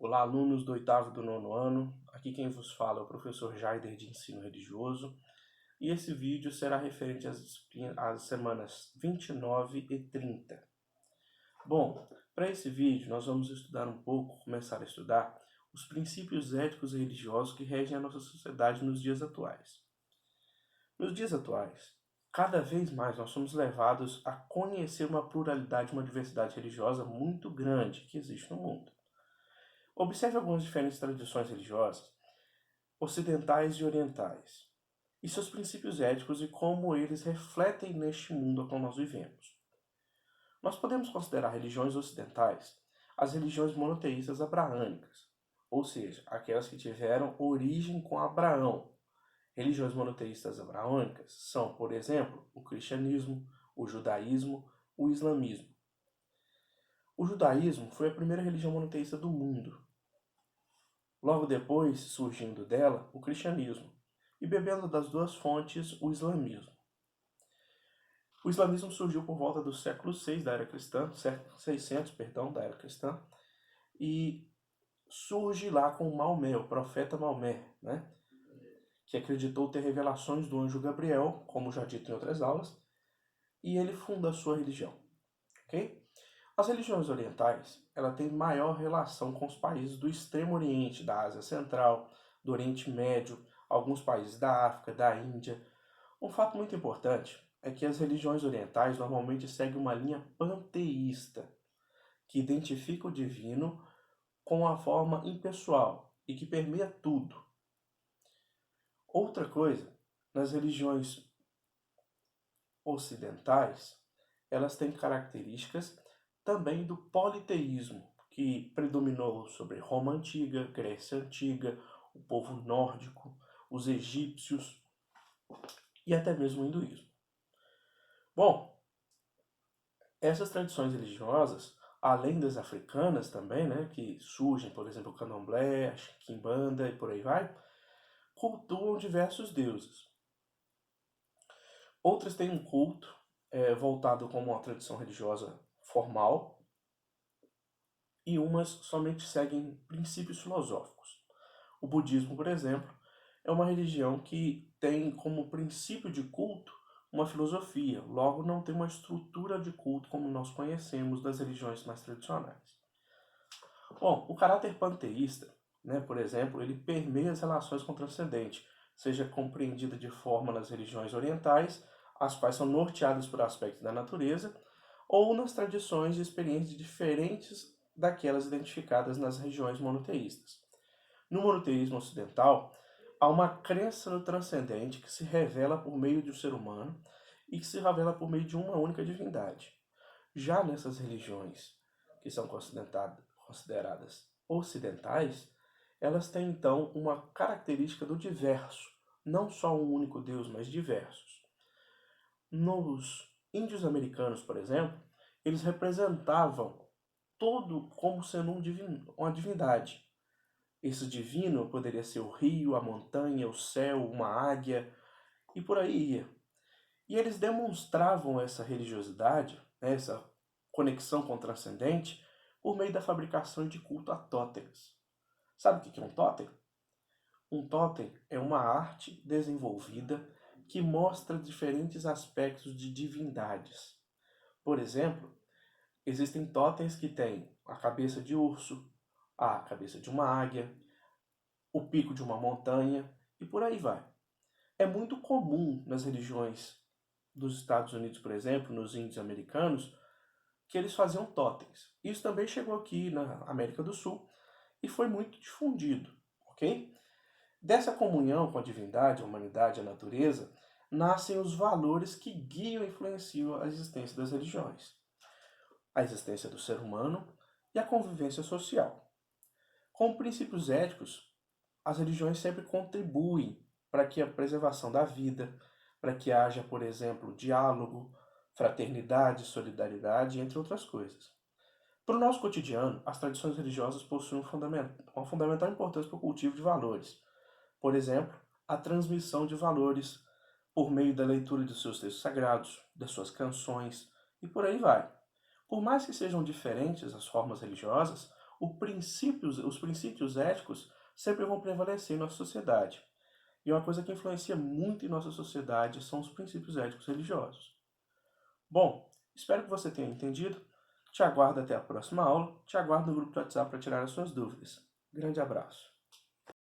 Olá, alunos do oitavo e do nono ano. Aqui quem vos fala é o professor Jaider de Ensino Religioso. E esse vídeo será referente às semanas 29 e 30. Bom, para esse vídeo nós vamos começar a estudar os princípios éticos e religiosos que regem a nossa sociedade nos dias atuais. Nos dias atuais, cada vez mais nós somos levados a conhecer uma pluralidade, uma diversidade religiosa muito grande que existe no mundo. Observe algumas diferentes tradições religiosas, ocidentais e orientais, e seus princípios éticos e como eles refletem neste mundo ao qual nós vivemos. Nós podemos considerar religiões ocidentais as religiões monoteístas abraâmicas, ou seja, aquelas que tiveram origem com Abraão. Religiões monoteístas abraâmicas são, por exemplo, o cristianismo, o judaísmo, o islamismo. O judaísmo foi a primeira religião monoteísta do mundo. Logo depois, surgindo dela, o cristianismo, e bebendo das duas fontes, o islamismo. O islamismo surgiu por volta do século VI da era cristã, século 600, da era cristã, e surge lá com Maomé, o profeta Maomé, que acreditou ter revelações do anjo Gabriel, como já dito em outras aulas, e ele funda a sua religião. Ok? As religiões orientais, ela tem maior relação com os países do Extremo Oriente, da Ásia Central, do Oriente Médio, alguns países da África, da Índia. Um fato muito importante é que as religiões orientais normalmente seguem uma linha panteísta, que identifica o divino com a forma impessoal e que permeia tudo. Outra coisa, nas religiões ocidentais, elas têm características também do politeísmo, que predominou sobre Roma Antiga, Grécia Antiga, o povo nórdico, os egípcios e até mesmo o hinduísmo. Bom, essas tradições religiosas, além das africanas também, que surgem, por exemplo, o candomblé, a quimbanda e por aí vai, cultuam diversos deuses. Outras têm um culto voltado como uma tradição religiosa formal, e umas somente seguem princípios filosóficos. O budismo, por exemplo, é uma religião que tem como princípio de culto uma filosofia, logo não tem uma estrutura de culto como nós conhecemos das religiões mais tradicionais. Bom, o caráter panteísta, por exemplo, ele permeia as relações com o transcendente, seja compreendida de forma nas religiões orientais, as quais são norteadas por aspectos da natureza, ou nas tradições e experiências diferentes daquelas identificadas nas regiões monoteístas. No monoteísmo ocidental, há uma crença no transcendente que se revela por meio do ser humano e que se revela por meio de uma única divindade. Já nessas religiões que são consideradas ocidentais, elas têm então uma característica do diverso, não só um único Deus, mas diversos. Nos índios americanos, por exemplo, eles representavam todo como sendo uma divindade. Esse divino poderia ser o rio, a montanha, o céu, uma águia, e por aí ia. E eles demonstravam essa religiosidade, essa conexão com o transcendente, por meio da fabricação de culto a totens. Sabe o que é um totem? Um totem é uma arte desenvolvida que mostra diferentes aspectos de divindades. Por exemplo, existem totens que têm a cabeça de urso, a cabeça de uma águia, o pico de uma montanha e por aí vai. É muito comum nas religiões dos Estados Unidos, por exemplo, nos índios americanos, que eles faziam totens. Isso também chegou aqui na América do Sul e foi muito difundido, ok? Dessa comunhão com a divindade, a humanidade, a natureza, nascem os valores que guiam e influenciam a existência das religiões. A existência do ser humano e a convivência social. Com princípios éticos, as religiões sempre contribuem para que a preservação da vida, para que haja, por exemplo, diálogo, fraternidade, solidariedade, entre outras coisas. Para o nosso cotidiano, as tradições religiosas possuem uma fundamental importância para o cultivo de valores. Por exemplo, a transmissão de valores por meio da leitura de seus textos sagrados, das suas canções e por aí vai. Por mais que sejam diferentes as formas religiosas, os princípios éticos sempre vão prevalecer em nossa sociedade. E uma coisa que influencia muito em nossa sociedade são os princípios éticos religiosos. Bom, espero que você tenha entendido. Te aguardo até a próxima aula. Te aguardo no grupo do WhatsApp para tirar as suas dúvidas. Grande abraço.